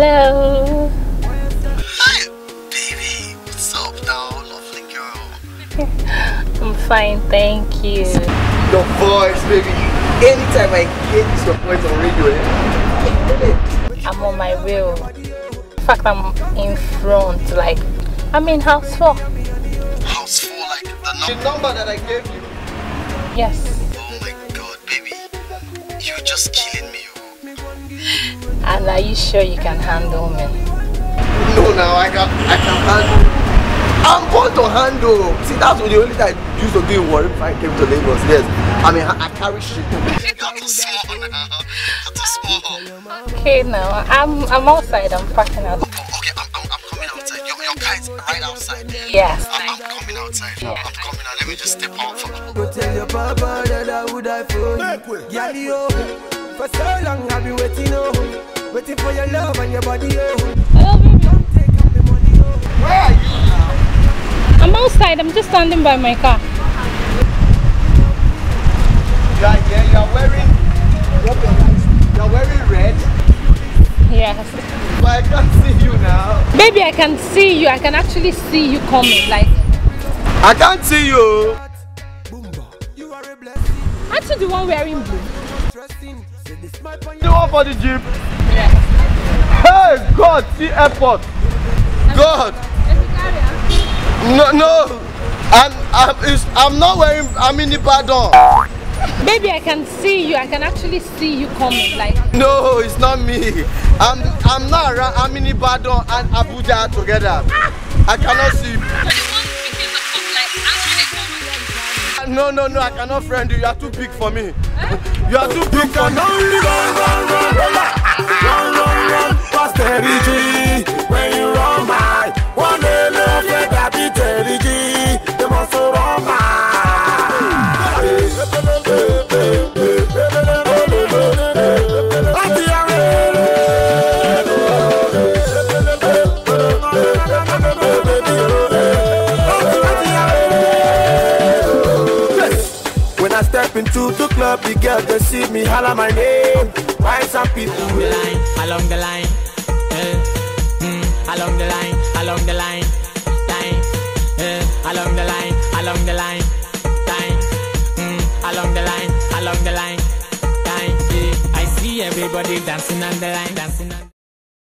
Hello. Hi, baby. What's up now, lovely girl? I'm fine, thank you. Your voice, baby. Anytime I hear your voice on radio, I'm on my way. In fact, I'm in front, like, I'm in house 4. House 4, like the number that I gave you. Yes. Oh my God, baby. You're just killing me. And are you sure you can handle me? No, now I can handle. I'm born to handle. See, that's the only time I used to do in Warren if I came to Lagos. Yes, I mean I carry shit. You're too small now. You're too small. Okay, now I'm outside. I'm parking out. Okay, I'm coming outside. Your car is right outside. Yes. I'm coming outside. Yeah. I'm coming out. Let me just step out for. Go tell your papa that I would die for you. Yali, for so long I've been waiting, waiting for your love and your body, Hello, baby. Don't take up the money, Where are you now? I'm outside. I'm just standing by my car. You're wearing. You're wearing red. Yes. But I can't see you now. Baby, I can see you. I can actually see you coming. Like, I can't see you. you are a blessing. aren't you the one wearing blue? Trusting, say this my point. You want for the jeep? Yes. Hey, God, see airport. God. No. I'm not wearing. I'm in Ibadan. Baby, I can see you. I can actually see you coming. Like, No, it's not me. I'm not around. I'm in Ibadan and Abuja together. I cannot see you. No, I cannot friend you. You are too big for me. You are too big for me. Run, posterity. When you run by, one day look at that bitterity. They must run by. When I step into the club, the girls they see me holler my name. Why some people along the line, along the line, along the line, along the line, along the line, along the line, along the line, I see everybody dancing on the line.